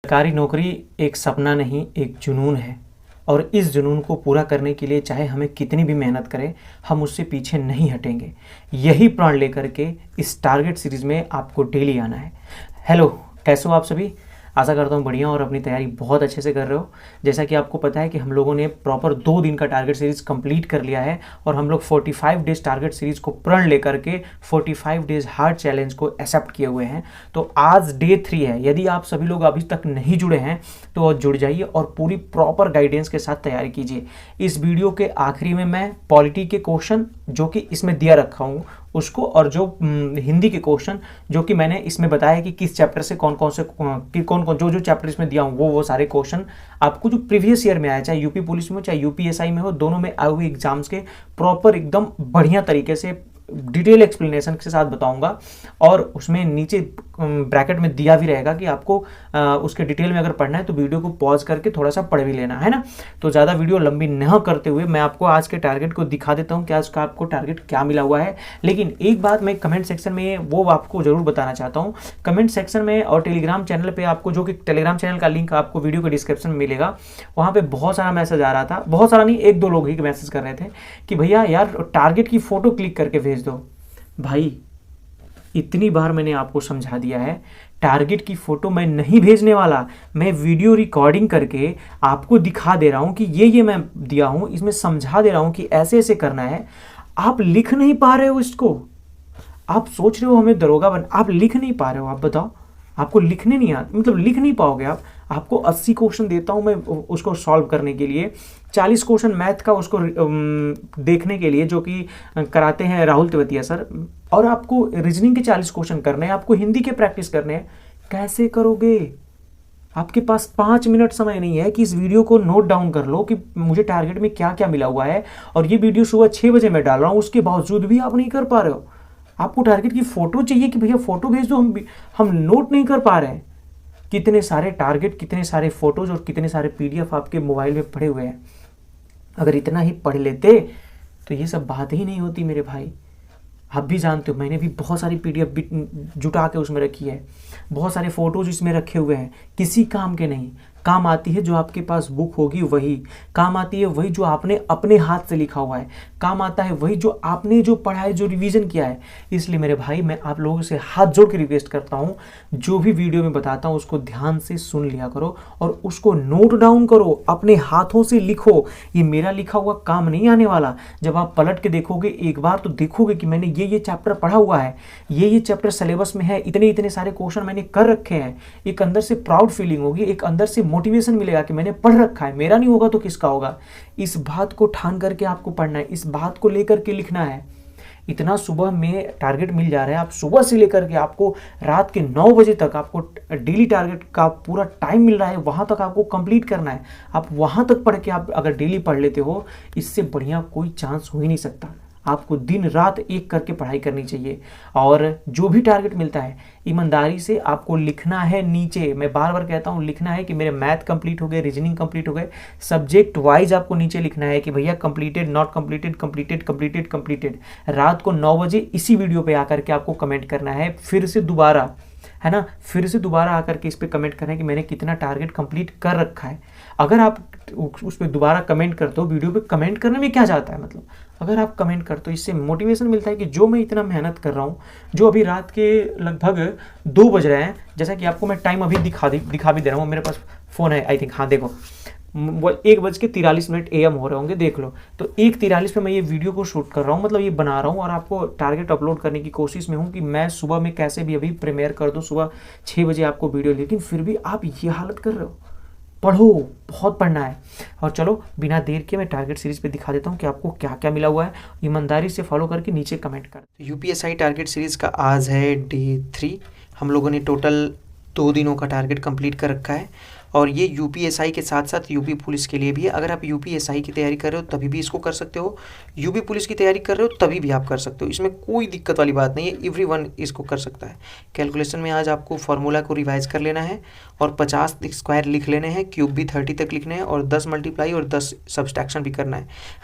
सरकारी नौकरी एक सपना नहीं, एक जुनून है। और इस जुनून को पूरा करने के लिए चाहे हमें कितनी भी मेहनत करें, हम उससे पीछे नहीं हटेंगे। यही प्रण लेकर के इस टारगेट सीरीज़ में आपको डेली आना है। हेलो, कैसे हो आप सभी? आशा करता हूँ बढ़िया और अपनी तैयारी बहुत अच्छे से कर रहे हो। जैसा कि आपको पता है कि हम लोगों ने प्रॉपर 2 दिन का टारगेट सीरीज़ कंप्लीट कर लिया है और हम लोग 45 डेज टारगेट सीरीज़ को प्रण लेकर के 45 डेज हार्ड चैलेंज को एक्सेप्ट किए हुए हैं। तो आज डे 3 है। यदि आप सभी लोग अभी तक नहीं जुड़े हैं तो जुड़ जाइए और पूरी प्रॉपर गाइडेंस के साथ तैयारी कीजिए। इस वीडियो के आखिरी में मैं पॉलिटी के क्वेश्चन जो कि इसमें दिया रखा हूँ उसको, और जो हिंदी के क्वेश्चन जो कि मैंने इसमें बताया कि किस चैप्टर से कौन कौन जो चैप्टर इसमें दिया हूँ वो सारे क्वेश्चन आपको जो प्रीवियस ईयर में आया, चाहे यूपी पुलिस में हो चाहे यूपीएसआई में हो, दोनों में आए हुए एग्जाम्स के प्रॉपर एकदम बढ़िया तरीके से डिटेल एक्सप्लेनेशन के साथ बताऊंगा। और उसमें नीचे ब्रैकेट में दिया भी रहेगा कि आपको उसके डिटेल में अगर पढ़ना है तो वीडियो को पॉज करके थोड़ा सा पढ़ भी लेना है ना। तो ज़्यादा वीडियो लंबी न करते हुए मैं आपको आज के टारगेट को दिखा देता हूँ कि आज का आपको टारगेट क्या मिला हुआ है। लेकिन एक बात मैं कमेंट सेक्शन में वो आपको जरूर बताना चाहता हूँ। कमेंट सेक्शन में और टेलीग्राम चैनल पर आपको, जो कि टेलीग्राम चैनल का लिंक आपको वीडियो के डिस्क्रिप्शन में मिलेगा, वहाँ पर बहुत सारा मैसेज आ रहा था। बहुत सारा नहीं, 1-2 लोग ही मैसेज कर रहे थे कि भैया यार टारगेट की फोटो क्लिक करके भेज दो। भाई इतनी बार मैंने आपको समझा दिया है, टारगेट की फोटो मैं नहीं भेजने वाला। मैं वीडियो रिकॉर्डिंग करके आपको दिखा दे रहा हूं कि ये मैं दिया हूं, इसमें समझा दे रहा हूं कि ऐसे ऐसे करना है। आप लिख नहीं पा रहे हो इसको। आप सोच रहे हो हमें दरोगा बन, आप लिख नहीं पा रहे हो। आप बताओ, आपको लिखने नहीं आता, मतलब लिख नहीं पाओगे आप। आपको 80 क्वेश्चन देता हूं मैं उसको सॉल्व करने के लिए। 40 क्वेश्चन मैथ का उसको देखने के लिए, जो कि कराते हैं राहुल तेवतिया सर। और आपको रीजनिंग के 40 क्वेश्चन करने हैं, आपको हिंदी के प्रैक्टिस करने हैं। कैसे करोगे? आपके पास 5 मिनट समय नहीं है कि इस वीडियो को नोट डाउन कर लो कि मुझे टारगेट में क्या क्या मिला हुआ है। और ये वीडियो सुबह 6 बजे मैं डाल रहा हूँ, उसके बावजूद भी आप नहीं कर पा रहे हो। आपको टारगेट की फोटो चाहिए कि भैया फोटो भेज दो, हम नोट नहीं कर पा रहे हैं। कितने सारे टारगेट, कितने सारे फोटोज और कितने सारे पीडीएफ आपके मोबाइल में पड़े हुए हैं। अगर इतना ही पढ़ लेते तो ये सब बात ही नहीं होती मेरे भाई। आप भी जानते हो, मैंने भी बहुत सारी पीडीएफ जुटा के उसमें रखी है, बहुत सारे फोटोज इसमें रखे हुए हैं। किसी काम के नहीं। काम आती है जो आपके पास बुक होगी, वही काम आती है, वही जो आपने अपने हाथ से लिखा हुआ है। काम आता है वही जो आपने जो पढ़ा है, जो रिवीजन किया है। इसलिए मेरे भाई मैं आप लोगों से हाथ जोड़ के रिक्वेस्ट करता हूँ, जो भी वीडियो में बताता हूँ उसको ध्यान से सुन लिया करो और उसको नोट डाउन करो, अपने हाथों से लिखो। ये मेरा लिखा हुआ काम नहीं आने वाला। जब आप पलट के देखोगे एक बार तो देखोगे कि मैंने ये चैप्टर पढ़ा हुआ है, ये चैप्टर सिलेबस में है, इतने इतने सारे क्वेश्चन मैंने कर रखे हैं। एक अंदर से प्राउड फीलिंग होगी, एक अंदर से मोटिवेशन मिलेगा कि मैंने पढ़ रखा है। मेरा नहीं होगा तो किसका होगा? इस बात को ठान करके आपको पढ़ना है, इस बात को लेकर के लिखना है। इतना सुबह में टारगेट मिल जा रहा है, आप सुबह से लेकर के आपको रात के 9 बजे तक आपको डेली टारगेट का पूरा टाइम मिल रहा है, वहां तक आपको कंप्लीट करना है। आप वहां तक पढ़ के आप अगर डेली पढ़ लेते हो, इससे बढ़िया कोई चांस हो ही नहीं सकता। आपको दिन रात एक करके पढ़ाई करनी चाहिए। और जो भी टारगेट मिलता है ईमानदारी से आपको लिखना है नीचे। मैं बार बार कहता हूँ, लिखना है कि मेरे मैथ कंप्लीट हो गए, रीजनिंग कंप्लीट हो गए। सब्जेक्ट वाइज आपको नीचे लिखना है कि भैया completed, not completed, completed, completed, completed. रात को 9 बजे इसी वीडियो पे आकर के आपको कमेंट करना है, फिर से दोबारा, है ना, फिर से दोबारा आकर के इस पे कमेंट करना है कि मैंने कितना टारगेट कंप्लीट कर रखा है। अगर आप उस पर दोबारा कमेंट करते हो, वीडियो पे कमेंट करने में क्या जाता है, मतलब अगर आप कमेंट करते हो इससे मोटिवेशन मिलता है कि जो मैं इतना मेहनत कर रहा हूँ, जो अभी रात के लगभग 2 बज रहे हैं, जैसा कि आपको मैं टाइम अभी दिखा भी दे रहा हूँ। मेरे पास फ़ोन है, आई थिंक, हाँ देखो 1:43 AM हो रहे होंगे, देख लो। तो 1:43 पे मैं ये वीडियो को शूट कर रहा हूँ, मतलब ये बना रहा हूँ और आपको टारगेट अपलोड करने की कोशिश में हूँ कि मैं सुबह में कैसे भी अभी प्रीमियर कर दूँ, सुबह 6 बजे आपको वीडियो। लेकिन फिर भी आप ये हालत कर रहे हो। पढ़ो, बहुत पढ़ना है। और चलो बिना देर के मैं टारगेट सीरीज पे दिखा देता हूँ कि आपको क्या क्या मिला हुआ है। ईमानदारी से फॉलो करके नीचे कमेंट कर। यूपीएसआई टारगेट सीरीज का आज है डे 3। हम लोगों ने टोटल 2 दिनों का टारगेट कंप्लीट कर रखा है और ये यूपीएसआई के साथ साथ यूपी पुलिस के लिए भी है। अगर आप यूपीएसआई की तैयारी कर रहे हो तभी भी इसको कर सकते हो, यूपी पुलिस की तैयारी कर रहे हो तभी भी आप कर सकते हो। इसमें कोई दिक्कत वाली बात नहीं है, एवरीवन इसको कर सकता है। कैलकुलेशन में आज आपको फार्मूला को रिवाइज कर लेना है और 50 स्क्वायर लिख लेने हैं, क्यूब भी 30 तक लिखने हैं और 10 मल्टीप्लाई और 10 सब्सट्रैक्शन भी करना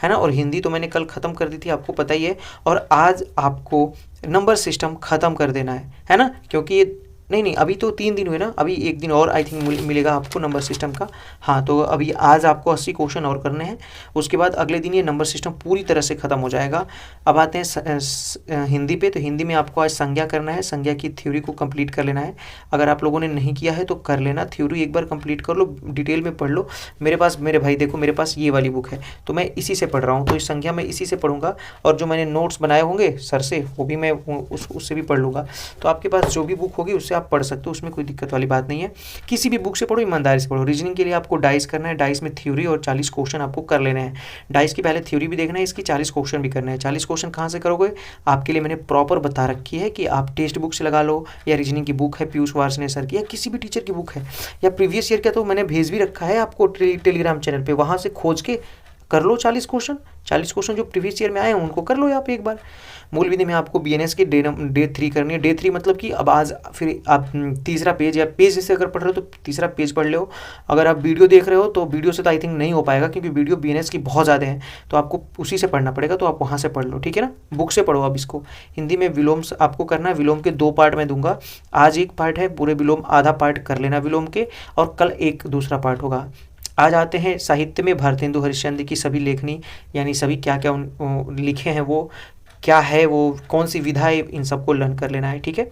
है ना। और हिंदी तो मैंने कल ख़त्म कर दी थी, आपको पता ही है। और आज आपको नंबर सिस्टम ख़त्म कर देना है ना, क्योंकि ये नहीं, अभी तो 3 दिन हुए ना, अभी 1 दिन और आई थिंक मिलेगा आपको नंबर सिस्टम का। हाँ, तो अभी आज आपको 80 क्वेश्चन और करने हैं, उसके बाद अगले दिन ये नंबर सिस्टम पूरी तरह से ख़त्म हो जाएगा। अब आते हैं हिंदी पे। तो हिंदी में आपको आज संज्ञा करना है, संज्ञा की थ्योरी को कंप्लीट कर लेना है। अगर आप लोगों ने नहीं किया है तो कर लेना, थ्योरी एक बार कंप्लीट कर लो, डिटेल में पढ़ लो। मेरे पास, मेरे भाई देखो, मेरे पास ये वाली बुक है, तो मैं इसी से पढ़ रहा हूँ, तो इस संज्ञा में इसी से पढ़ूंगा, और जो मैंने नोट्स बनाए होंगे सर से वो भी मैं उससे भी पढ़ लूँगा। तो आपके पास जो भी बुक होगी उससे आप पढ़ सकते हो, उसमें कोई दिक्कत वाली बात नहीं है। किसी भी बुक से पढ़ो, ईमानदारी से पढ़ो। रीजनिंग के लिए आपको डाइस करना है, डाइस में थ्योरी और 40 क्वेश्चन आपको कर लेने हैं। डाइस की पहले थ्योरी भी देखना है, इसकी 40 क्वेश्चन भी करना है। 40 क्वेश्चन कहाँ से करोगे, आपके लिए मैंने प्रॉपर बता रखी है कि आप टेक्स्ट बुक से लगा लो, या रीजनिंग की बुक है पीयूष वार्ष्णेय सर की, या किसी भी टीचर की बुक है, या प्रीवियस ईयर का तो मैंने भेज भी रखा है आपको टेलीग्राम चैनल पर, वहाँ से खोज के कर लो 40 क्वेश्चन। 40 क्वेश्चन जो प्रीवियस ईयर में आए हैं उनको कर लो आप एक बार। मूल विधि में आपको बीएनएस की डे 3 करनी है। डे 3 मतलब कि अब आज फिर आप तीसरा पेज, या पेज से अगर पढ़ रहे हो तो तीसरा पेज पढ़ लो। अगर आप वीडियो देख रहे हो तो वीडियो से तो आई थिंक नहीं हो पाएगा, क्योंकि वीडियो बीएनएस की बहुत ज़्यादा है, तो आपको उसी से पढ़ना पड़ेगा, तो आप वहाँ से पढ़ लो, ठीक है ना। बुक से पढ़ो। अब इसको हिंदी में विलोम आपको करना है। विलोम के 2 पार्ट मैं दूंगा, आज एक पार्ट है, पूरे विलोम आधा पार्ट कर लेना विलोम के, और कल एक दूसरा पार्ट होगा। आज आते हैं साहित्य में भारतेंदु हरिश्चंद्र की सभी लेखनी, यानी सभी क्या क्या लिखे हैं, वो क्या है, वो कौन सी विधा है, इन सबको लर्न कर लेना है, ठीक है।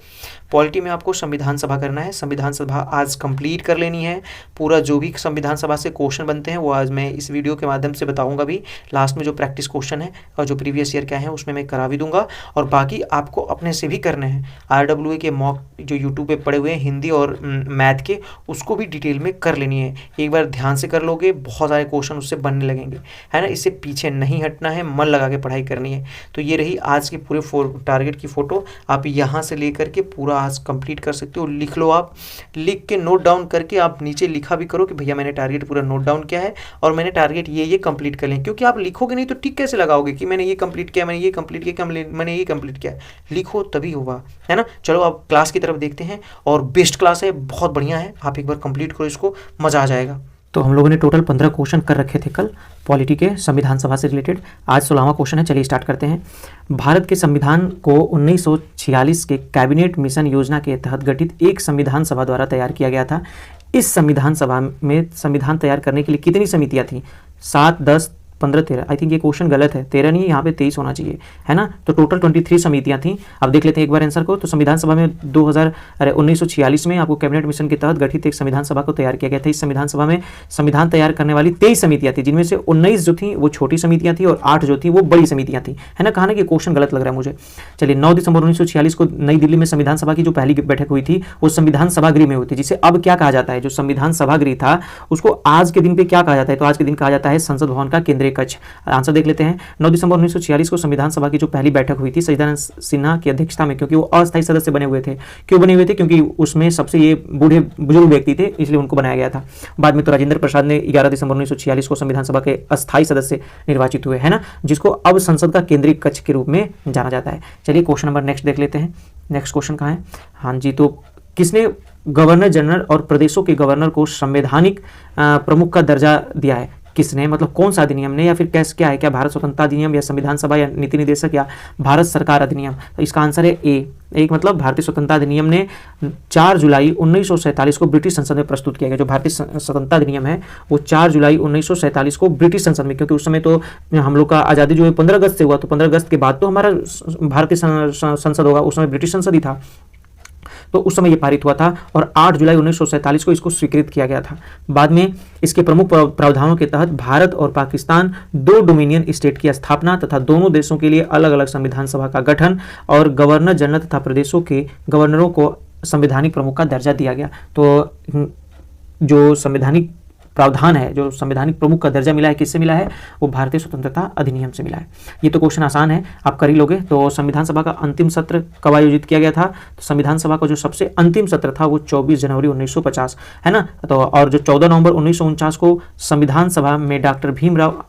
पॉलिटी में आपको संविधान सभा करना है। संविधान सभा आज कंप्लीट कर लेनी है। पूरा जो भी संविधान सभा से क्वेश्चन बनते हैं वो आज मैं इस वीडियो के माध्यम से बताऊंगा भी। लास्ट में जो प्रैक्टिस क्वेश्चन है और जो प्रीवियस ईयर क्या है उसमें मैं करा भी दूंगा, और बाकी आपको अपने से भी करने हैं। RWA के मॉक जो यूट्यूब पे पड़े हुए हैं हिंदी और मैथ के, उसको भी डिटेल में कर लेनी है। एक बार ध्यान से कर लोगे, बहुत सारे क्वेश्चन उससे बनने लगेंगे, है ना। इससे पीछे नहीं हटना है, मन लगा के पढ़ाई करनी है। तो ये रही आज के पूरे टारगेट की फ़ोटो। आप यहाँ से लेकर के पूरा आज कंप्लीट कर सकते हो। लिख लो, आप लिख के नोट डाउन करके आप नीचे लिखा भी करो कि भैया मैंने टारगेट पूरा नोट डाउन किया है और मैंने टारगेट ये कंप्लीट कर लें। क्योंकि आप लिखोगे नहीं तो टिक कैसे लगाओगे कि मैंने ये कंप्लीट किया, मैंने ये कंप्लीट किया, मैंने ये कंप्लीट किया। लिखो तभी होगा, है ना। चलो आप क्लास की तरफ देखते हैं, और बेस्ट क्लास है, बहुत बढ़िया है। आप एक बार कंप्लीट करो इसको, मज़ा आ जाएगा। तो हम लोगों ने टोटल 15 क्वेश्चन कर रखे थे कल पॉलिटी के संविधान सभा से रिलेटेड। आज 16वां क्वेश्चन है, चलिए स्टार्ट करते हैं। भारत के संविधान को 1946 के कैबिनेट मिशन योजना के तहत गठित एक संविधान सभा द्वारा तैयार किया गया था। इस संविधान सभा में संविधान तैयार करने के लिए कितनी समितियां थी? 7, 10, 15, 13। आई थिंक ये क्वेश्चन गलत है, 13 नहीं, यहाँ पे 23 होना चाहिए, है ना। तो टोटल 23 समितियां थी। अब देख लेते हैं एक बार आंसर को। तो संविधान सभा में 1946 में आपको कैबिनेट मिशन के तहत गठित एक संविधान सभा को तैयार किया गया था। इस संविधान सभा में संविधान तैयार करने वाली 23 समितियां थी, जिनमें से 19 जो थी वो छोटी समितियां थी और 8 जो थी वो बड़ी समितियां थी, है ना। कहा ना कि क्वेश्चन गलत लग रहा है मुझे। चलिए, 9 दिसंबर 1946 को नई दिल्ली में संविधान सभा की जो पहली बैठक हुई थी वो संविधान सभागृह में हुई थी, जिसे अब क्या कहा जाता है, जो संविधान सभागृह था उसको आज के दिन पे क्या कहा जाता है? तो आज के दिन कहा जाता है संसद भवन का केंद्रीय कक्ष। आंसर देख लेते हैं। 9 दिसंबर 1946 को संविधान सभा की जो पहली बैठक हुई थी सचिदानंद सिन्हा की अध्यक्षता में, क्योंकि वो अस्थायी सदस्य बने हुए थे। क्यों बने हुए थे? क्योंकि उसमें सबसे ये बूढ़े बुजुर्ग व्यक्ति थे, इसलिए उनको बनाया गया था। बाद में तो राजेंद्र प्रसाद ने 11 दिसंबर 1946 को संविधान सभा के अस्थायी सदस्य निर्वाचित हुए, है ना, जिसको अब संसद का केंद्रीय कक्ष के रूप में जाना जाता है। चलिए क्वेश्चन नंबर नेक्स्ट देख लेते हैं। नेक्स्ट क्वेश्चन कहाँ है? हाँ जी, तो किसने गवर्नर जनरल और प्रदेशों के गवर्नर को संवैधानिक प्रमुख का दर्जा दिया है? किसने, मतलब कौन सा अधिनियम ने, या फिर कैसे क्या है, क्या भारत स्वतंत्रता अधिनियम, या संविधान सभा, या नीति निदेशक, या भारत सरकार अधिनियम? तो इसका आंसर है ए। एक मतलब भारतीय स्वतंत्रता अधिनियम ने 4 जुलाई 1947 को ब्रिटिश संसद में प्रस्तुत किया गया। जो भारतीय स्वतंत्रता अधिनियम है वो 4 जुलाई 1947 को ब्रिटिश संसद में, क्योंकि उस समय तो हम लोग का आज़ादी जो है 15 अगस्त से हुआ, तो 15 अगस्त के बाद तो हमारा भारतीय संसद होगा, उस समय ब्रिटिश संसद ही था, तो उस समय ये पारित हुआ था, और 8 जुलाई 1947 को इसको स्वीकृत किया गया था। बाद में इसके प्रमुख प्रावधानों के तहत भारत और पाकिस्तान 2 डोमिनियन स्टेट की स्थापना तथा दोनों देशों के लिए अलग अलग संविधान सभा का गठन और गवर्नर जनरल तथा प्रदेशों के गवर्नरों को संवैधानिक प्रमुख का दर्जा दिया गया। तो जो संवैधानिक प्रावधान है, जो संवैधानिक प्रमुख का दर्जा मिला है, किससे मिला है? वो भारतीय स्वतंत्रता अधिनियम से मिला है। ये तो क्वेश्चन आसान है, आप कर ही लोगे। तो संविधान सभा का अंतिम सत्र कब आयोजित किया गया था? तो संविधान सभा का जो सबसे अंतिम सत्र था वो 24 जनवरी 1950, है ना। तो और जो 14 नवंबर 1949 को संविधान सभा में doctor Bhimrao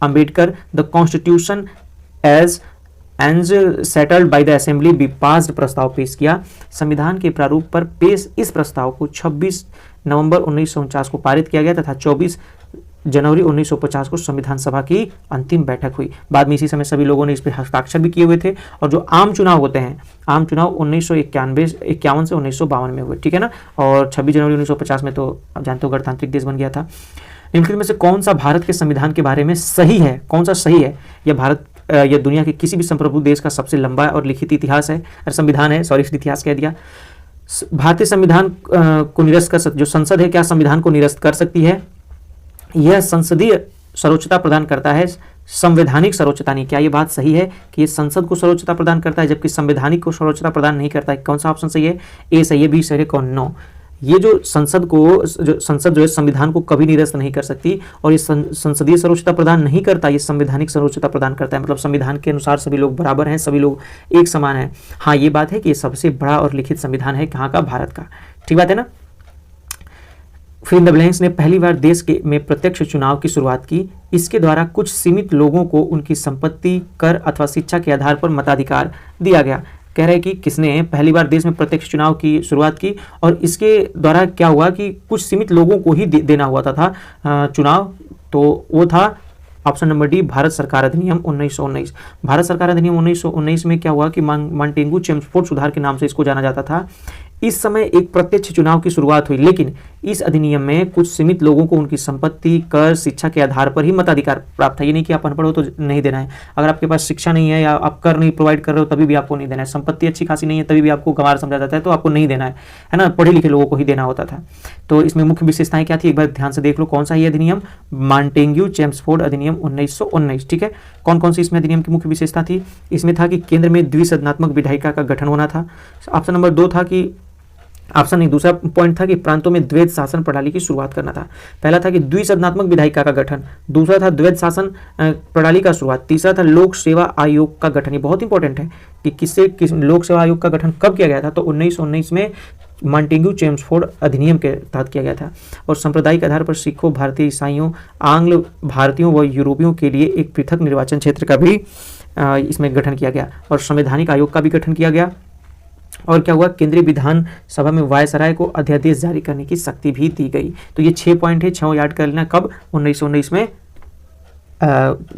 Ambedkar the constitution as settled by the assembly be passed प्रस्ताव पेश किया। संविधान के प्रारूप पर पेश इस प्रस्ताव को 26 नवंबर 1949 को पारित किया गया तथा 24 जनवरी 1950 को संविधान सभा की अंतिम बैठक हुई। बाद में इसी समय सभी लोगों ने इस पर हस्ताक्षर भी किए हुए थे। और जो आम चुनाव होते हैं, आम चुनाव 1951 से 1952 में हुए, ठीक है ना। और 26 जनवरी 1950 में तो आप जानते हो गणतांत्रिक देश बन गया था। निम्नलिखित में से कौन सा भारत के संविधान के बारे में सही है, कौन सा सही है? यह भारत या दुनिया के किसी भी संप्रभु देश का सबसे लंबा और लिखित इतिहास है, संविधान है, सॉरी इतिहास कह दिया। भारतीय संविधान को निरस्त कर सकती, जो संसद है क्या संविधान को निरस्त कर सकती है? यह संसदीय सर्वोच्चता प्रदान करता है, संवैधानिक सर्वोच्चता नहीं। क्या ये बात सही है कि ये संसद को सर्वोच्चता प्रदान करता है जबकि संवैधानिक को सर्वोच्चता प्रदान नहीं करता है? कौन सा ऑप्शन सही है? ए सही है, बी सही है, कौन? नो। ये जो संसद जो है संविधान को कभी निरस्त नहीं कर सकती और ये संसदीय सर्वोच्चता प्रदान नहीं करता, ये संवैधानिक सर्वोच्चता प्रदान करता है। मतलब संविधान के अनुसार सभी लोग बराबर हैं, सभी लोग एक समान हैं। हाँ, ये बात है कि ये सबसे बड़ा और लिखित संविधान है कहाँ का? भारत का। ठीक बात है ना। फिर द ब्लैंक्स ने पहली बार देश में प्रत्यक्ष चुनाव की शुरुआत की। इसके द्वारा कुछ सीमित लोगों को उनकी संपत्ति, कर अथवा शिक्षा के आधार पर मताधिकार दिया गया। कह रहे हैं कि किसने पहली बार देश में प्रत्यक्ष चुनाव की शुरुआत की और इसके द्वारा क्या हुआ कि कुछ सीमित लोगों को ही देना हुआ था चुनाव। तो वो था ऑप्शन नंबर डी, भारत सरकार अधिनियम 1919। भारत सरकार अधिनियम 1919 में क्या हुआ कि मॉन्टेगू चेम्सफोर्ड सुधार के नाम से इसको जाना जाता था। इस समय एक प्रत्यक्ष चुनाव की शुरुआत हुई, लेकिन इस अधिनियम में कुछ सीमित लोगों को उनकी संपत्ति, कर, शिक्षा के आधार पर ही मताधिकार प्राप्त है। ये नहीं कि आप अनपढ़ हो तो नहीं देना है। अगर आपके पास शिक्षा नहीं है या आप कर नहीं प्रोवाइड कर रहे हो तभी भी आपको नहीं देना है। संपत्ति अच्छी खासी नहीं है तभी भी आपको गंवार समझा जाता है तो आपको नहीं देना है ना। पढ़े लिखे लोगों को ही देना होता था। तो इसमें मुख्य विशेषताएं क्या थी, एक बार ध्यान से देख लो। कौन सा ये अधिनियम? मॉन्टेग्यू चेम्सफोर्ड अधिनियम 1919। ठीक है। कौन कौन सी इसमें अधिनियम की मुख्य विशेषता थी? इसमें था कि केंद्र में द्विसदनात्मक विधायिका का गठन होना था। ऑप्शन नंबर 2 था कि ऑप्शन नहीं, दूसरा पॉइंट था कि प्रांतों में द्वैध शासन प्रणाली की शुरुआत करना था। पहला था कि द्विसदनात्मक विधायिका का गठन, दूसरा था द्वैध शासन प्रणाली का शुरुआत, तीसरा था लोक सेवा आयोग का गठन। ये बहुत इंपॉर्टेंट है कि किस लोक सेवा आयोग का गठन कब किया गया था? तो 1919 में मॉन्टेग्यू चेम्सफोर्ड अधिनियम के तहत किया गया था। और सांप्रदायिक आधार पर सिखों, भारतीय ईसाइयों, आंग्ल भारतीयों व यूरोपियों के लिए एक पृथक निर्वाचन क्षेत्र का भी इसमें गठन किया गया और संवैधानिक आयोग का भी गठन किया गया। और क्या हुआ? केंद्रीय विधान सभा में वायसराय को अध्यादेश जारी करने की शक्ति भी दी गई। तो ये 6 पॉइंट है, 6 याद कर लेना। कब? 1919 में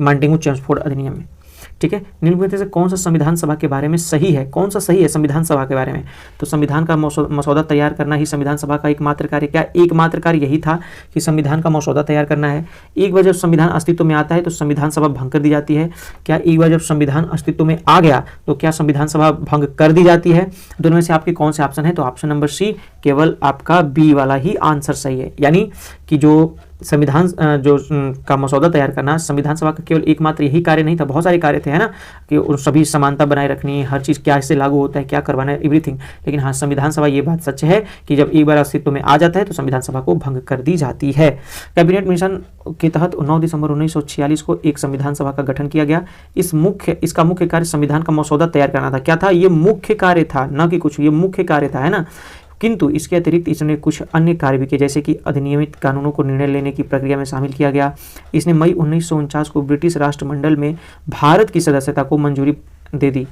मॉन्टेग्यू चेम्सफोर्ड अधिनियम में। ठीक है। निम्नलिखित में से कौन सा संविधान सभा के बारे में सही है? कौन सा सही है संविधान सभा के बारे में? तो संविधान का मसौदा तैयार करना ही संविधान सभा का एकमात्र कार्य, क्या एकमात्र कार्य यही था कि संविधान का मसौदा तैयार करना है? एक बार जब संविधान अस्तित्व में आता है तो संविधान सभा भंग कर दी जाती है। क्या एक बार जब संविधान अस्तित्व में आ गया तो क्या संविधान सभा भंग कर दी जाती है? दोनों में से आपके कौन से ऑप्शन है? तो ऑप्शन नंबर सी, केवल आपका बी वाला ही आंसर सही है। यानी कि जो संविधान का मसौदा तैयार करना संविधान सभा का केवल एकमात्र यही कार्य नहीं था, बहुत सारे कार्य थे, है ना, कि उन सभी समानता बनाए रखनी, हर चीज़ क्या इससे लागू होता है, क्या करवाना है, एवरीथिंग। लेकिन हाँ, संविधान सभा ये बात सच है कि जब एक बार अस्तित्व में आ जाता है तो संविधान सभा को भंग कर दी जाती है। कैबिनेट मिशन के तहत 9 दिसंबर 1946 को एक संविधान सभा का गठन किया गया। इसका मुख्य कार्य संविधान का मसौदा तैयार करना था। क्या था? ये मुख्य कार्य था, न कि कुछ, ये मुख्य कार्य था, है ना। किंतु इसके अतिरिक्त इसने कुछ अन्य कार्य भी किए, जैसे कि अधिनियमित कानूनों को निर्णय लेने की प्रक्रिया में शामिल किया गया। इसने मई 1949 को ब्रिटिश राष्ट्रमंडल में भारत की सदस्यता को मंजूरी दे दी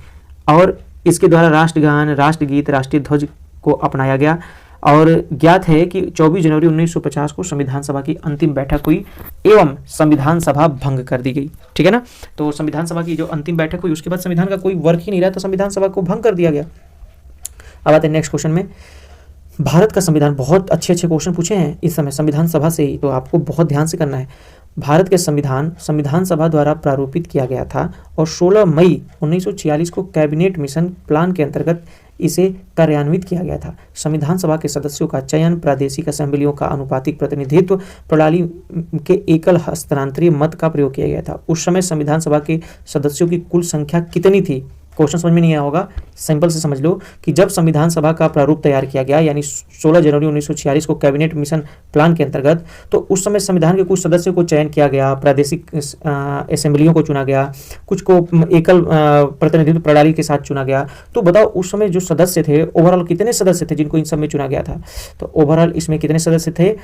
और इसके द्वारा राष्ट्रगान, राष्ट्रगीत, राष्ट्रीय ध्वज को अपनाया गया। और ज्ञात है कि 24 जनवरी 1950 को संविधान सभा की अंतिम बैठक हुई एवं संविधान सभा भंग कर दी गई। ठीक है ना। तो संविधान सभा की जो अंतिम बैठक हुई उसके बाद संविधान का कोई वर्क ही नहीं रहा तो संविधान सभा को भंग कर दिया गया। अब आते हैं नेक्स्ट क्वेश्चन में। भारत का संविधान, बहुत अच्छे क्वेश्चन पूछे हैं इस समय संविधान सभा से ही, तो आपको बहुत ध्यान से करना है। भारत के संविधान सभा द्वारा प्रारूपित किया गया था और 16 मई 1946 को कैबिनेट मिशन प्लान के अंतर्गत इसे कार्यान्वित किया गया था। संविधान सभा के सदस्यों का चयन प्रादेशिक असेंबलियों का अनुपातिक प्रतिनिधित्व प्रणाली के एकल हस्तांतरीय मत का प्रयोग किया गया था। उस समय संविधान सभा के सदस्यों की कुल संख्या कितनी थी? क्वेश्चन समझ में नहीं आया होगा, सिंपल से समझ लो कि जब संविधान सभा का प्रारूप तैयार किया गया यानी 16 जनवरी 1946 को कैबिनेट मिशन प्लान के अंतर्गत, तो उस समय संविधान के कुछ सदस्यों को चयन किया गया, प्रादेशिक असेंबलियों को चुना गया, कुछ को एकल प्रतिनिधित्व प्रणाली के साथ चुना गया। तो बताओ उस समय जो सदस्य थे ओवरऑल कितने सदस्य थे जिनको इन सब में चुना गया था? तो ओवरऑल इसमें कितने सदस्य थे?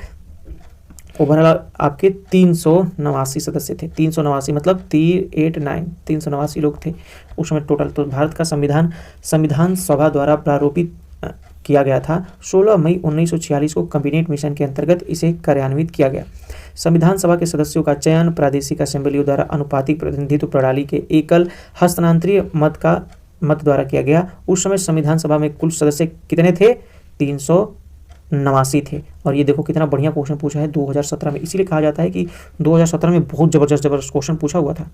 ओवरऑल आपके 389 सदस्य थे। 389 मतलब 389 लोग थे उस समय टोटल। तो भारत का संविधान सभा द्वारा प्रारूपित किया गया था 16 मई 1946 को कैबिनेट मिशन के अंतर्गत इसे कार्यान्वित किया गया। संविधान सभा के सदस्यों का चयन प्रादेशिक असेंबलियों द्वारा अनुपातिक प्रतिनिधित्व प्रणाली के एकल हस्तांतरीय मत द्वारा किया गया। उस समय संविधान सभा में कुल सदस्य कितने थे? 389 थे। और ये देखो कितना बढ़िया क्वेश्चन पूछा है 2017 में, इसीलिए कहा जाता है कि 2017 में बहुत जबरदस्त क्वेश्चन पूछा हुआ था।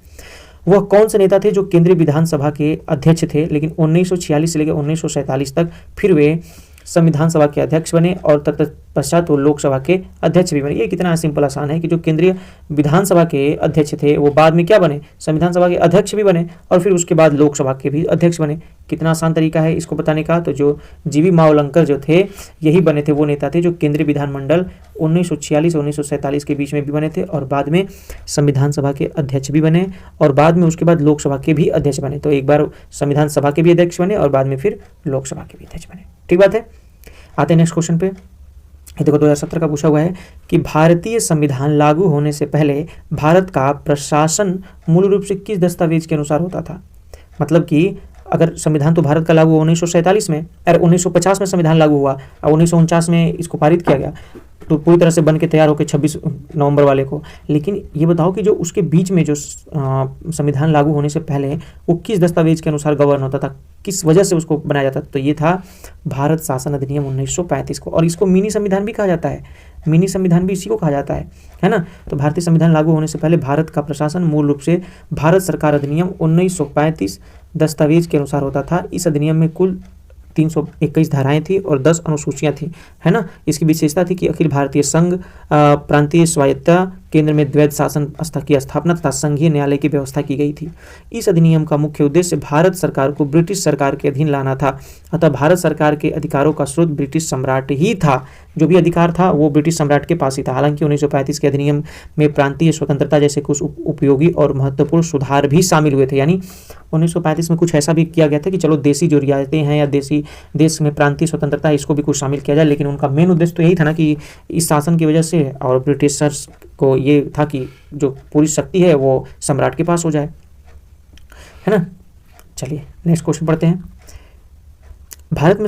वह कौन से नेता थे जो केंद्रीय विधानसभा के अध्यक्ष थे, लेकिन 1946 से लेकर 1947 तक फिर वे संविधान सभा के अध्यक्ष बने और तत्पश्चात वो लोकसभा के अध्यक्ष भी बने। ये कितना सिंपल आसान है कि जो केंद्रीय विधानसभा के अध्यक्ष थे वो बाद में क्या बने? संविधान सभा के अध्यक्ष भी बने और फिर उसके बाद लोकसभा के भी अध्यक्ष बने। कितना आसान तरीका है इसको बताने का। तो जो जीवी मावलंकर जो थे यही बने थे, वो नेता थे जो केंद्रीय विधानमंडल 1946 और 1947 के बीच में भी बने थे और बाद में संविधान सभा के अध्यक्ष भी बने और बाद में उसके बाद लोकसभा के भी अध्यक्ष बने। तो एक बार संविधान सभा के भी अध्यक्ष बने और बाद में फिर लोकसभा के भी अध्यक्ष बने। ठीक बात है। आते हैं नेक्स्ट क्वेश्चन पे। ये देखो 2017 का पूछा हुआ है कि भारतीय संविधान लागू होने से पहले भारत का प्रशासन मूल रूप से किस दस्तावेज के अनुसार होता था? मतलब कि अगर संविधान तो भारत का लागू हुआ 1947 में, अरे 1950 में संविधान लागू हुआ और 1949 में इसको पारित किया गया, तो पूरी तरह से बन के तैयार होकर 26 नवंबर वाले को। लेकिन ये बताओ कि जो उसके बीच में जो संविधान लागू होने से पहले वो किस दस्तावेज के अनुसार गवर्न होता था, किस वजह से उसको बनाया जाता था? तो ये था भारत शासन अधिनियम 1935 को, और इसको मिनी संविधान भी कहा जाता है। मिनी संविधान भी इसी को कहा जाता है ना। तो भारतीय संविधान लागू होने से पहले भारत का प्रशासन मूल रूप से भारत सरकार अधिनियम 1935 दस्तावेज के अनुसार होता था। इस अधिनियम में कुल 321 धाराएं थी और 10 अनुसूचियां थी, है ना। इसकी विशेषता थी कि अखिल भारतीय संघ, प्रांतीय स्वायत्तता, केंद्र में द्वैध शासन की स्थापना तथा संघीय न्यायालय की व्यवस्था की गई थी। इस अधिनियम का मुख्य उद्देश्य भारत सरकार को ब्रिटिश सरकार के अधीन लाना था। अतः भारत सरकार के अधिकारों का स्रोत ब्रिटिश सम्राट ही था। जो भी अधिकार था वो ब्रिटिश सम्राट के पास ही था। हालांकि 1935 के अधिनियम में प्रांतीय स्वतंत्रता जैसे कुछ उपयोगी और महत्वपूर्ण सुधार भी शामिल हुए थे। यानी 1935 में कुछ ऐसा भी किया गया था कि चलो देसी जो रियायतें हैं या देश में प्रांतीय स्वतंत्रता इसको भी कुछ शामिल किया जाए, लेकिन उनका मेन उद्देश्य तो यही था ना कि इस शासन की वजह से और ब्रिटिशर्स को ये था कि जो पूरी शक्ति है वो सम्राट के पास हो जाए, है ना। चलिए नेक्स्ट क्वेश्चन पढ़ते हैं। भारत के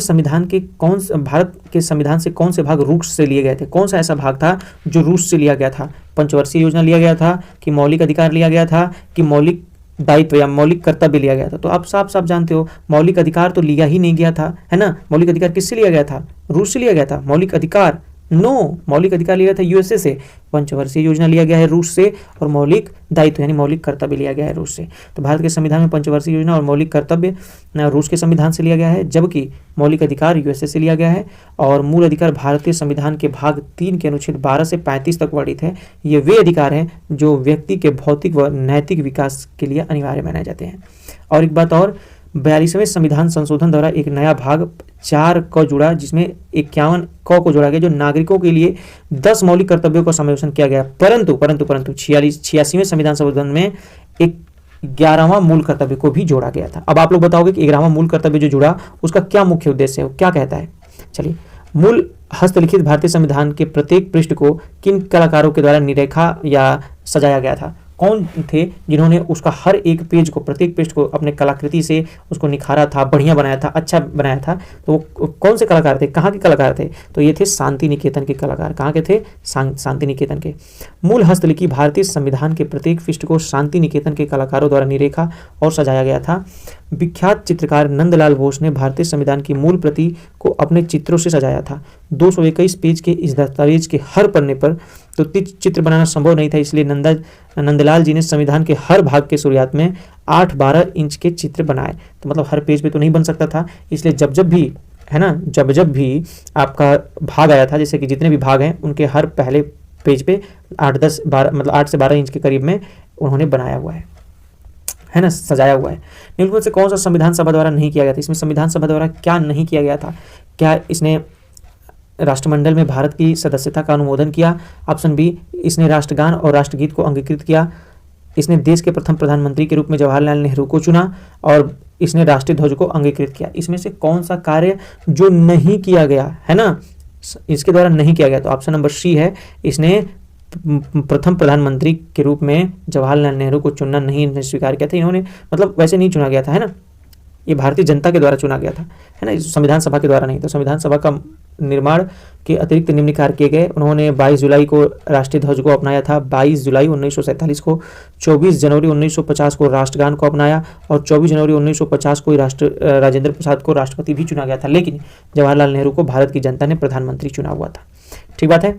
संविधान से कौन से भाग रूस से लिए गए थे? कौन सा ऐसा भाग था जो रूस से लिया गया था? पंचवर्षीय योजना लिया गया था कि मौलिक अधिकार लिया गया था कि मौलिक दायित्व या मौलिक कर्तव्य लिया गया था? तो आप साफ साफ जानते हो मौलिक अधिकार तो लिया ही नहीं गया था, है ना। मौलिक अधिकार किससे लिया गया था? रूस से लिया गया था। मौलिक अधिकार मौलिक अधिकार लिया था यूएसए से। पंचवर्षीय योजना लिया गया है रूस से और मौलिक दायित्व यानी मौलिक कर्तव्य लिया गया है रूस से। तो भारत के संविधान में पंचवर्षीय योजना और मौलिक कर्तव्य रूस के संविधान से लिया गया है, जबकि मौलिक अधिकार यूएसए से लिया गया है। और मूल अधिकार भारतीय संविधान के भाग 3 के अनुच्छेद 12 से 35 तक वर्णित है। ये वे अधिकार हैं जो व्यक्ति के भौतिक व नैतिक विकास के लिए अनिवार्य माने जाते हैं। और एक बात और, 42वें संविधान संशोधन द्वारा एक नया भाग 4 क जुड़ा, जिसमें 51 क को जोड़ा गया, जो नागरिकों के लिए 10 मौलिक कर्तव्यों का समावेशन किया गया। परंतु 86वें संविधान संशोधन में एक 11वां मूल कर्तव्य को भी जोड़ा गया था। अब आप लोग बताओगे कि 11वां मूल कर्तव्य जो जुड़ा उसका क्या मुख्य उद्देश्य है, क्या कहता है? चलिए, मूल हस्तलिखित भारतीय संविधान के प्रत्येक पृष्ठ को किन कलाकारों के द्वारा निरेखा या सजाया गया था? कौन थे जिन्होंने उसका हर एक पेज को, प्रत्येक पेज को अपने कलाकृति से उसको निखारा था, बढ़िया बनाया था, अच्छा बनाया था? तो वो कौन से कलाकार थे, कहाँ के कलाकार थे? तो ये थे शांति निकेतन के कलाकार। कहाँ के थे? शांति निकेतन के। मूल हस्तलिखित भारतीय संविधान के प्रत्येक पृष्ठ को शांति निकेतन के कलाकारों द्वारा निरेखा और सजाया गया था। विख्यात चित्रकार नंदलाल बोस ने भारतीय संविधान की मूल प्रति को अपने चित्रों से सजाया था। 221 पेज के इस दस्तावेज के हर पन्ने पर तो चित्र बनाना संभव नहीं था, इसलिए नंदलाल जी ने संविधान के हर भाग के शुरुआत में 8-12 इंच के चित्र बनाए। तो मतलब हर पेज पे तो नहीं बन सकता था, इसलिए जब भी, है ना, जब भी आपका भाग आया था, जैसे कि जितने भी भाग हैं उनके हर पहले पेज पे 8 से 12 इंच के करीब में उन्होंने बनाया हुआ है ना, सजाया हुआ है। निम्न में से कौन सा संविधान सभा द्वारा नहीं किया गया था? इसमें संविधान सभा द्वारा क्या नहीं किया गया था? क्या इसने राष्ट्रमंडल में भारत की सदस्यता का अनुमोदन किया? ऑप्शन बी, इसने राष्ट्रगान और राष्ट्रगीत को अंगीकृत किया। इसने देश के प्रथम प्रधानमंत्री के रूप में जवाहरलाल नेहरू को चुना और इसने राष्ट्रीय ध्वज को अंगीकृत किया। इसमें से कौन सा कार्य जो नहीं किया गया, है ना, इसके द्वारा नहीं किया गया? तो ऑप्शन नंबर सी है, इसने प्रथम प्रधानमंत्री के रूप में जवाहरलाल नेहरू को चुनना नहीं स्वीकार किया था। इन्होंने मतलब वैसे नहीं चुना गया था, है ना, ये भारतीय जनता के द्वारा चुना गया था, है ना, संविधान सभा के द्वारा नहीं। तो संविधान सभा का निर्माण के अतिरिक्त निम्न कार्य किए गए। उन्होंने 22 जुलाई को राष्ट्रीय ध्वज को अपनाया था, 22 जुलाई 1947 को, 24 जनवरी 1950 को राष्ट्रगान को अपनाया और 24 जनवरी 1950 को राजेंद्र प्रसाद को राष्ट्रपति भी चुना गया था। लेकिन जवाहरलाल नेहरू को भारत की जनता ने प्रधानमंत्री चुना हुआ था। ठीक बात है।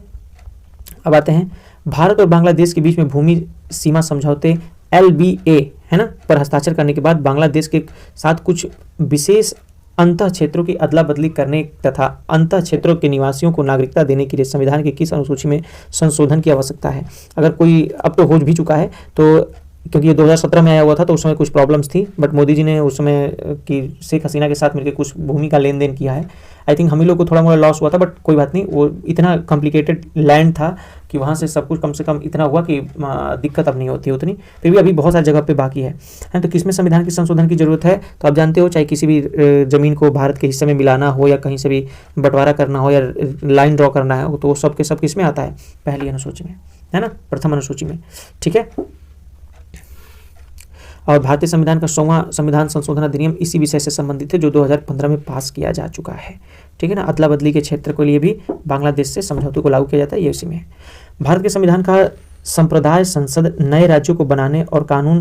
अब आते हैं भारत और बांग्लादेश के बीच में भूमि सीमा समझौते LBA है ना पर हस्ताक्षर करने के बाद बांग्लादेश के साथ कुछ विशेष अंतः क्षेत्रों की अदला बदली करने तथा अंतः क्षेत्रों के निवासियों को नागरिकता देने के लिए संविधान की किस अनुसूची में संशोधन की आवश्यकता है। अगर कोई, अब तो हो भी चुका है, तो क्योंकि ये 2017 में आया हुआ था तो उस समय कुछ प्रॉब्लम्स थी, बट मोदी जी ने उस समय की शेख हसीना के साथ मिलकर कुछ भूमि का लेन देन किया है। आई थिंक हम ही लोग को थोड़ा मोड़ा लॉस हुआ था, बट कोई बात नहीं, वो इतना कॉम्प्लिकेटेड लैंड था कि वहाँ से सब कुछ कम से कम इतना हुआ कि दिक्कत अब नहीं होती उतनी, फिर भी अभी बहुत सारी जगह पे बाकी है। तो किसमें संविधान की संशोधन की जरूरत है, तो आप जानते हो, चाहे किसी भी ज़मीन को भारत के हिस्से में मिलाना हो या कहीं से भी बंटवारा करना हो या लाइन ड्रॉ करना है, तो सब के सब किस में आता है, पहली अनुसूची में, है ना, प्रथम अनुसूची में। ठीक है। और भारतीय संविधान का 100वां संविधान संशोधन अधिनियम इसी विषय से संबंधित है जो 2015 में पास किया जा चुका है। ठीक है ना। अदला बदली के क्षेत्र के लिए भी बांग्लादेश से समझौते को लागू किया जाता है, ये उसी में है। भारत के संविधान का संप्रदाय संसद नए राज्यों को बनाने और कानून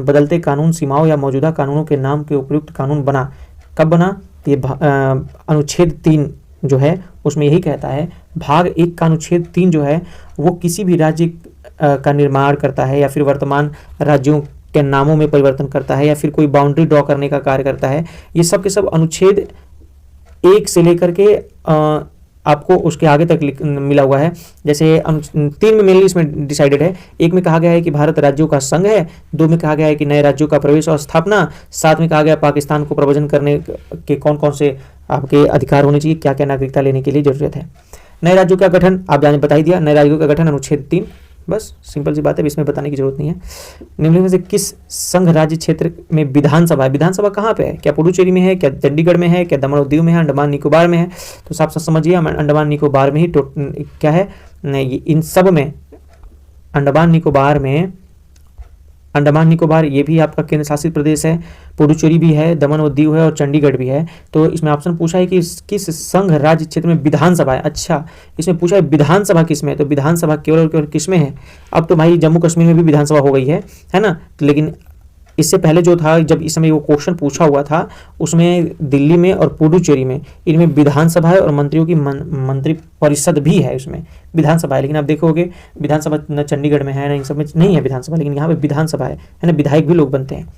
बदलते कानून सीमाओं या मौजूदा कानूनों के नाम के उपयुक्त कानून बना, कब बना, ये अनुच्छेद 3 जो है उसमें यही कहता है, भाग 1 का अनुच्छेद 3 जो है वो किसी भी राज्य का निर्माण करता है या फिर वर्तमान राज्यों के नामों में परिवर्तन करता है या फिर कोई बाउंड्री ड्रॉ करने का कार्य करता है। ये सब के सब अनुच्छेद 1 से लेकर के आपको उसके आगे तक मिला हुआ है। जैसे 3 में मेनली इसमें डिसाइडेड है। 1 में कहा गया है कि भारत राज्यों का संघ है, 2 में कहा गया है कि नए राज्यों का प्रवेश और स्थापना, 7 में कहा गया पाकिस्तान को प्रवचन करने के कौन कौन से आपके अधिकार होने चाहिए, क्या क्या नागरिकता लेने के लिए जरूरत है। नए राज्यों का गठन आप जाने बता ही दिया, नए राज्यों का गठन अनुच्छेद 3, बस सिंपल सी बात है, इसमें बताने की जरूरत नहीं है। निम्नलिखित में से किस संघ राज्य क्षेत्र में विधानसभा है, विधानसभा कहाँ पे है, क्या पुडुचेरी में है, क्या चंडीगढ़ में है, क्या दमन और दीव में है, अंडमान निकोबार में है, तो साफ साफ समझिए अंडमान निकोबार में ही क्या है, इन सब में अंडमान निकोबार ये भी आपका केंद्र शासित प्रदेश है, पुडुचेरी भी है, दमन और दीव है और चंडीगढ़ भी है। तो इसमें ऑप्शन पूछा है कि किस संघ राज्य क्षेत्र में विधानसभा है। अच्छा, इसमें पूछा है विधानसभा किस में है, तो विधानसभा केवल और केवल किस में है। अब तो भाई जम्मू कश्मीर में भी विधानसभा हो गई है ना, लेकिन इससे पहले जो था, जब इस समय वो क्वेश्चन पूछा हुआ था, उसमें दिल्ली में और पुडुचेरी में इनमें विधानसभा है और मंत्रियों की मंत्री परिषद भी है, उसमें विधानसभा है। लेकिन आप देखोगे विधानसभा न चंडीगढ़ में है, न इन सब में नहीं है विधानसभा, लेकिन यहाँ पे विधानसभा है ना, विधायक भी लोग बनते हैं।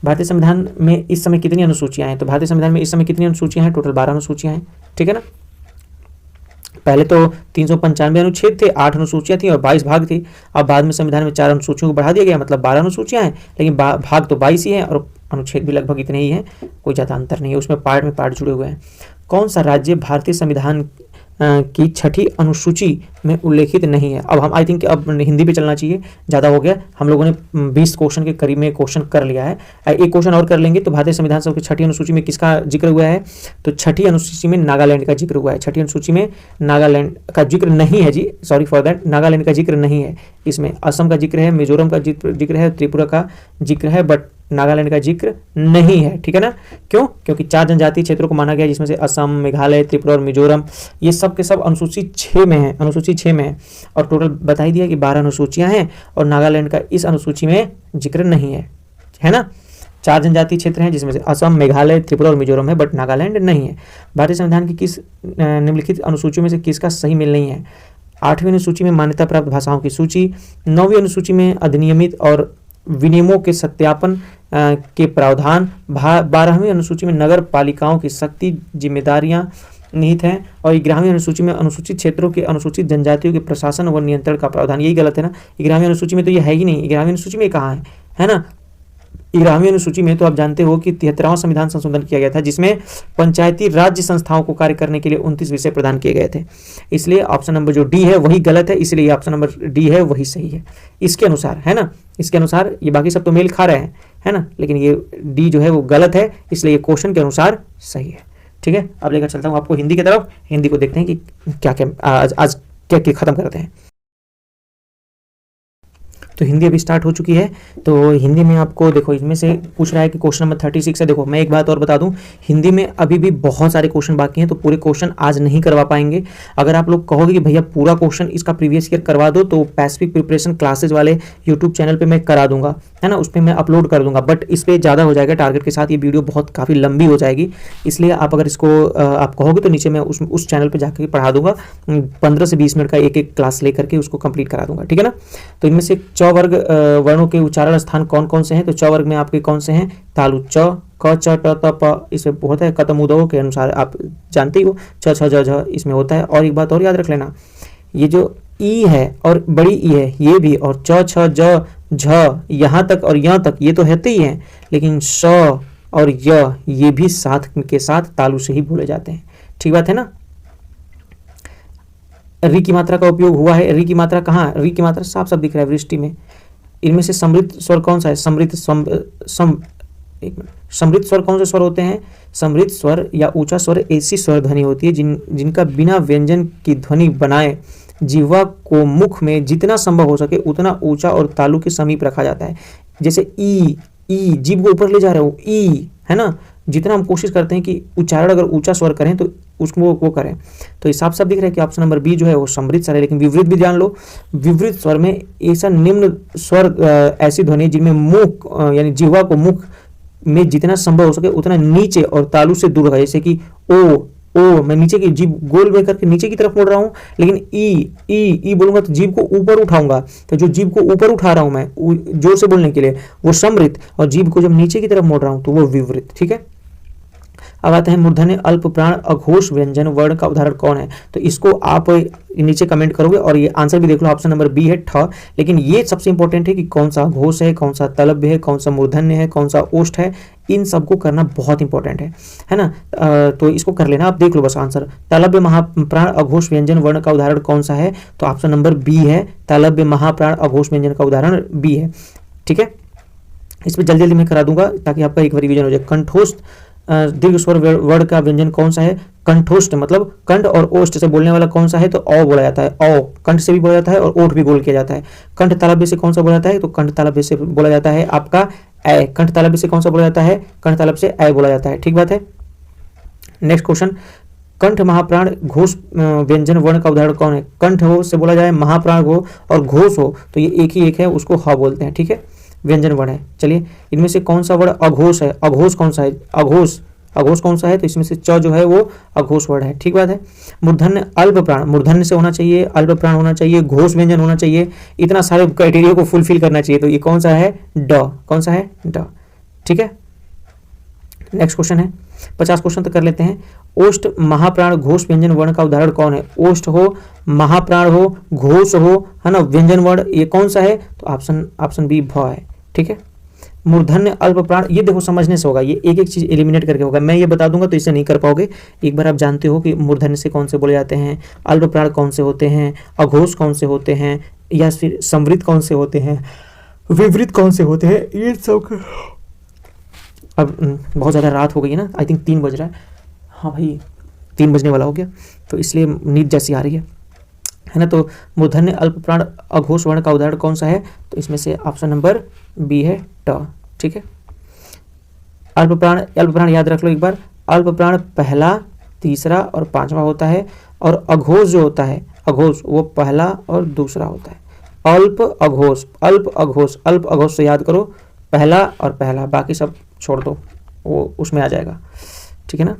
भारतीय संविधान में इस समय कितनी अनुसूचियां हैं, तो भारतीय संविधान में इस समय कितनी अनुसूचियां हैं, टोटल 12 अनुसूचियां हैं। ठीक है ना। पहले तो 395 अनुच्छेद थे, 8 अनुसूचियां थी और 22 भाग थी। अब बाद में संविधान में 4 अनुसूचियों को बढ़ा दिया गया, मतलब 12 अनुसूचियां हैं, लेकिन भाग तो 22 ही हैं और अनुच्छेद भी लगभग इतने ही हैं, कोई ज़्यादा अंतर नहीं है। उसमें पार्ट जुड़े हुए हैं। कौन सा राज्य भारतीय संविधान की 6ठी अनुसूची में उल्लेखित नहीं है। अब हम आई थिंक अब हिंदी पे चलना चाहिए, ज़्यादा हो गया, हम लोगों ने 20 क्वेश्चन के करीब में क्वेश्चन कर लिया है। एक क्वेश्चन और कर लेंगे। तो भारतीय संविधान सभा की 6ठी अनुसूची में किसका जिक्र हुआ है, तो 6ठी अनुसूची में नागालैंड का जिक्र हुआ है। 6ठी अनुसूची में नागालैंड का जिक्र नहीं है जी, सॉरी फॉर दैट, नागालैंड का जिक्र नहीं है। इसमें असम का जिक्र है, मिजोरम का जिक्र है, त्रिपुरा का जिक्र है, बट नागालैंड का जिक्र नहीं है। ठीक है ना। क्यों? क्योंकि 4 जनजातीय क्षेत्रों को माना गया, जिसमें से असम, मेघालय, त्रिपुरा और मिजोरम, ये सब के सब अनुसूची 6 में है, अनुसूची 6 में है। और टोटल बता ही दिया कि 12 अनुसूचियां हैं और नागालैंड का इस अनुसूची में जिक्र नहीं है ना। 4 जनजातीय क्षेत्र हैं, जिसमें से असम, मेघालय, त्रिपुरा और मिजोरम है, बट नागालैंड नहीं है। भारतीय संविधान की किस निम्नलिखित अनुसूचियों में से किसका सही मेल नहीं है। 8वीं अनुसूची में मान्यता प्राप्त भाषाओं की सूची, 9वीं अनुसूची में अधिनियमित और विनियमों के सत्यापन के प्रावधान, 12वीं अनुसूची में नगर पालिकाओं की शक्ति जिम्मेदारियां निहित हैं और 11वीं अनुसूची में अनुसूचित क्षेत्रों के अनुसूचित जनजातियों के प्रशासन व नियंत्रण का प्रावधान। यही गलत है ना, 11वीं अनुसूची में तो ये है ही नहीं। 11वीं अनुसूची में कहाँ है ना। 11वीं अनुसूची में तो आप जानते हो कि 73वां संविधान संशोधन किया गया था, जिसमें पंचायती राज्य संस्थाओं को कार्य करने के लिए 29 विषय प्रदान किए गए थे। इसलिए ऑप्शन नंबर जो डी है वही गलत है, इसलिए ऑप्शन नंबर डी है वही सही है इसके अनुसार, है ना। इसके अनुसार ये बाकी सब तो मेल खा रहे हैं, है ना, लेकिन ये डी जो है वो गलत है, इसलिए ये क्वेश्चन के अनुसार सही है। ठीक है। अब लेकर चलता हूँ आपको हिंदी की तरफ। हिंदी को देखते हैं कि क्या क्या आज क्या क्या खत्म करते हैं। तो हिंदी अभी स्टार्ट हो चुकी है। तो हिंदी में आपको देखो इसमें से पूछ रहा है कि क्वेश्चन नंबर 36 है। देखो मैं एक बात और बता दूं, हिंदी में अभी भी बहुत सारे क्वेश्चन बाकी हैं, तो पूरे क्वेश्चन आज नहीं करवा पाएंगे। अगर आप लोग कहोगे कि भैया पूरा क्वेश्चन इसका प्रीवियस ईयर करवा दो, तो पैसिफिक प्रिपरेशन क्लासेज वाले यूट्यूब चैनल पर मैं करा दूंगा, है ना, उस पर मैं अपलोड कर दूंगा। बट इस पर ज़्यादा हो जाएगा टारगेट के साथ, ये वीडियो बहुत काफ़ी लंबी हो जाएगी। इसलिए आप अगर इसको आप कहोगे तो नीचे मैं उस चैनल पे जाकर पढ़ा दूंगा, 15 से 20 मिनट का एक एक क्लास लेकर के उसको कंप्लीट करा दूंगा, ठीक है ना। तो इनमें से च वर्ग वर्णों के उच्चारण स्थान कौन कौन से हैं, तो च वर्ग में आपके कौन से हैं, तालु च, क, च, ट, त, प, इसमें होता है कतम उदों के अनुसार, आप जानते ही हो, छ, छ, ज, झ इसमें होता है। और एक बात और याद रख लेना, ये जो ई है और बड़ी ई है ये भी, और च, छ, ज, झ यहाँ तक और यहाँ तक ये तो रहते ही हैं, लेकिन स और ये भी साथ के साथ तालु से ही बोले जाते हैं, ठीक बात है ना। री की मात्रा का उपयोग हुआ है, री की मात्रा कहाँ, री की मात्रा साफ साफ दिख रहा है वृष्टि में। इनमें से समृद्ध स्वर कौन सा है, समृद्ध स्वर कौन से स्वर होते हैं, समृद्ध स्वर या ऊंचा स्वर ऐसी स्वर ध्वनि होती है जिनका बिना व्यंजन की ध्वनि बनाए जिह्वा को मुख में जितना संभव हो सके उतना ऊंचा और तालु के समीप रखा जाता है। जैसे ई जीभ को ऊपर ले जा रहे हो, ई, है ना, जितना हम कोशिश करते हैं कि उच्चारण अगर ऊंचा स्वर करें तो उसको वो करें। तो साफ साफ दिख रहा है कि ऑप्शन नंबर बी जो है वो समृद्ध स्वर है। लेकिन विवृत भी जान लो, विवृत स्वर में ऐसा निम्न स्वर ऐसी ध्वनि जिनमें मुख यानी जिह्वा को मुख में जितना संभव हो सके उतना नीचे और तालु से दूर रखा, जैसे कि ओ मैं नीचे की जीभ गोल में करके नीचे की तरफ मोड़ रहा हूँ, लेकिन ई बोलूंगा तो जीभ को ऊपर उठाऊंगा, तो जो जीभ को ऊपर उठा रहा हूं मैं जोर से बोलने के लिए वो समृद्ध, और जीभ को जब नीचे की तरफ मोड़ रहा हूं तो वो विवृत, ठीक है। अब आते हैं मूर्धन्य अल्प प्राण अघोष व्यंजन वर्ण का उदाहरण कौन है, तो इसको आप नीचे कमेंट करोगे और ये आंसर भी देख लो, ऑप्शन नंबर बी है ठ। लेकिन ये सबसे इंपॉर्टेंट है कि कौन सा घोष है, कौन सा तलभ्य है, कौन सा मूर्धन्य है, कौन सा ओष्ठ है, इन सबको करना बहुत इंपॉर्टेंट है ना। तो इसको कर लेना, आप देख लो बस आंसर। तलभ्य महाप्राण अघोष व्यंजन वर्ण का उदाहरण कौन सा है, तो ऑप्शन नंबर बी है, तलभ्य महाप्राण अघोष व्यंजन का उदाहरण बी है, ठीक है। इस पर जल्दी जल्दी मैं करा दूंगा ताकि आपका एक बार रिवीजन हो जाए। कंठोष्ठ दीर्घ स्वर वर्ण का व्यंजन कौन सा है, कंठोष्ठ मतलब कंठ और ओष्ठ से बोलने वाला कौन सा है, तो औ बोला जाता है, औ कंठ से भी बोला जाता है और ओठ भी गोल किया जाता है। कंठ तालव्य से कौन सा बोला जाता है, तो कंठ तालव्य से बोला जाता है आपका ऐ। कंठ तालव्य से कौन सा बोला जाता है, कंठ तालव्य से ऐ बोला जाता है, ठीक बात है। नेक्स्ट क्वेश्चन, कंठ महाप्राण घोष व्यंजन वर्ण का उदाहरण कौन है, कंठ हो से बोला जाए, महाप्राण हो और घोष हो तो ये एक ही एक है, उसको ह बोलते हैं, ठीक है, व्यंजन वर्ण है। चलिए इनमें से कौन सा वर्ण अघोष है, अघोष कौन सा है, अघोष कौन सा है, तो इसमें से च जो है वो अघोष वर्ण है, ठीक बात है। मूर्धन्य अल्प प्राण, मूर्धन्य से होना चाहिए, अल्प प्राण होना चाहिए, घोष व्यंजन होना चाहिए, इतना सारे क्राइटेरिया को फुलफिल करना चाहिए, तो ये कौन सा है, ड, कौन सा है, ड, ठीक है। नेक्स्ट क्वेश्चन है, 50 क्वेश्चन तक कर लेते हैं। ओष्ठ महाप्राण घोष व्यंजन वर्ण का उदाहरण कौन है, ओष्ठ हो, महाप्राण हो, घोष हो, है ना, व्यंजन वर्ण ये कौन सा है, तो ऑप्शन बी भ है, ठीक है। मूर्धन्य अल्प प्राण, ये देखो समझने से होगा, ये एक एक चीज एलिमिनेट करके होगा, मैं ये बता दूंगा तो इसे नहीं कर पाओगे। एक बार आप जानते हो कि मूर्धन्य से कौन से बोले जाते हैं, अल्प प्राण कौन से होते हैं, अघोष कौन से होते हैं, या फिर समृद्ध कौन से होते हैं, विवृत कौन से होते हैं, ये सब। अब बहुत ज़्यादा रात हो गई है ना, आई थिंक 3 बज रहा है, हाँ भाई 3 बजने वाला हो गया, तो इसलिए नींद जैसी आ रही है ना। तो मूर्धन्य अल्प प्राण अघोष वर्ण का उदाहरण कौन सा है, तो इसमें से ऑप्शन नंबर बी है, ट, ठीक है। अल्प प्राण याद रख लो एक बार, अल्प प्राण पहला, तीसरा और 5वां होता है, और अघोष जो होता है, अघोष वो पहला और दूसरा होता है। अल्प अघोष से याद करो, पहला और पहला, बाकी सब छोड़ दो, वो उसमें आ जाएगा, ठीक है ना।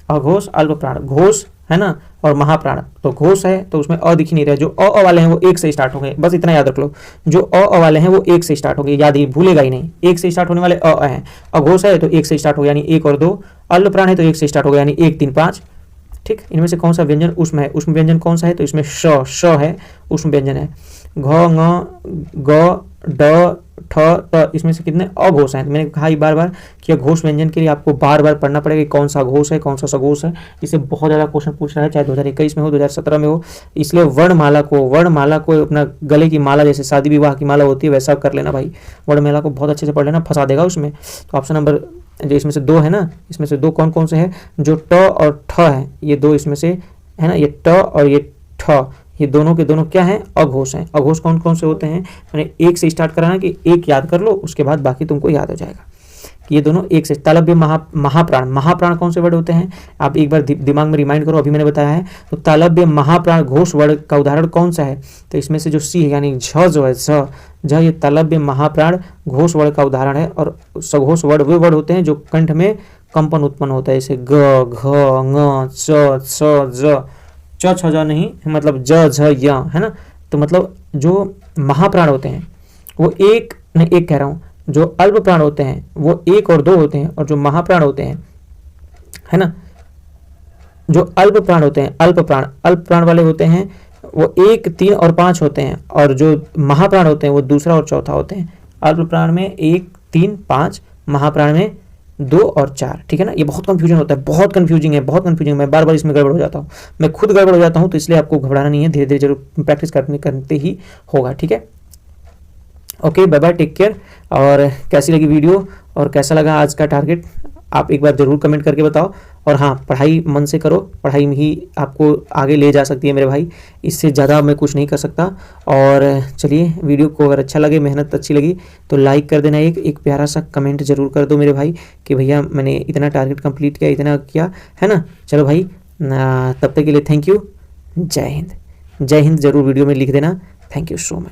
अघोष अल्प प्राण, घोष है ना, और महाप्राण, तो घोष है तो उसमें अ दिख ही नहीं रहा, जो अ वाले हैं वो 1 से स्टार्ट होंगे, बस इतना याद रख लो, जो अ वाले हैं वो 1 से स्टार्ट होंगे, याद ही भूलेगा ही नहीं, 1 से स्टार्ट होने वाले अ हैं। अघोष है तो 1 से स्टार्ट होगा यानी 1 और 2, अल्प प्राण है तो 1 से स्टार्ट होगा यानी 1, 3, 5, ठीक। इनमें से कौन सा व्यंजन उष्म है, उष्म व्यंजन कौन सा है, तो इसमें श है, उष्म व्यंजन है। घ, ङ, ग, ड, ठ, त, इसमें से कितने अघोष हैं, मैंने कहा बार बार कि घोष व्यंजन के लिए आपको बार बार पढ़ना पड़ेगा कि कौन सा घोष है, कौन सा सघोष है, इससे बहुत ज़्यादा क्वेश्चन पूछ रहा है, चाहे 2021 में हो, 2017 में हो। इसलिए वर्णमाला को अपना गले की माला, जैसे शादी विवाह की माला होती है वैसा कर लेना भाई, वर्णमाला को बहुत अच्छे से पढ़ लेना, फंसा देगा उसमें। तो ऑप्शन नंबर जो इसमें से 2 है ना, इसमें से 2 कौन कौन से हैं, जो ट और ठ है, ये 2 इसमें से है ना, ये ट और ये ठ, ये दोनों के दोनों क्या हैं, अघोष हैं। अघोष कौन कौन से होते हैं, मैंने एक से स्टार्ट कराना कि एक याद कर लो, उसके बाद बाकी तुमको याद हो जाएगा। ये दोनों एक से, तालव्य महाप्राण, महाप्राण कौन से वर्ड होते हैं, आप एक बार दिमाग में रिमाइंड करो, अभी मैंने बताया है। तो तालव्य महाप्राण घोष वर्ड का उदाहरण कौन सा है, तो इसमें से जो सी है यानी झ जो है झ, ये तालव्य महाप्राण घोष वर्ड का उदाहरण है। और सघोष वर्ड वे वर्ड होते हैं जो कंठ में कंपन उत्पन्न होता है, जैसे ग घ ङ च च ज, च छ ज नहीं, मतलब ज झ य, है ना। तो मतलब जो महाप्राण होते हैं वो एक नहीं, एक कह रहा हूँ, जो अल्प प्राण होते हैं वो 1 और 2 होते हैं, और जो महाप्राण होते हैं, है ना, जो अल्प प्राण होते हैं, अल्प प्राण वाले होते हैं वो 1, 3 और 5 होते हैं, और जो महाप्राण होते हैं वो दूसरा और चौथा होते हैं। अल्प प्राण में 1, 3, 5, महाप्राण में 2 और 4, ठीक है ना। ये बहुत कंफ्यूजन होता है, बहुत कंफ्यूजिंग है, मैं बार बार इसमें गड़बड़ हो जाता हूँ, मैं खुद गड़बड़ हो जाता हूँ, तो इसलिए आपको घबराना नहीं है, धीरे धीरे जरूर प्रैक्टिस करते ही होगा, ठीक है। Okay, bye bye, take care. और कैसी लगी वीडियो और कैसा लगा आज का टारगेट, आप एक बार ज़रूर कमेंट करके बताओ। और हाँ, पढ़ाई मन से करो, पढ़ाई में ही आपको आगे ले जा सकती है मेरे भाई, इससे ज़्यादा मैं कुछ नहीं कर सकता। और चलिए, वीडियो को अगर अच्छा लगे, मेहनत अच्छी लगी तो लाइक कर देना, एक प्यारा सा कमेंट ज़रूर कर दो मेरे भाई कि भैया मैंने इतना टारगेट कंप्लीट किया, इतना किया, है ना। चलो भाई, तब तक के लिए थैंक यू, जय हिंद। जय हिंद ज़रूर वीडियो में लिख देना, थैंक यू सो मच।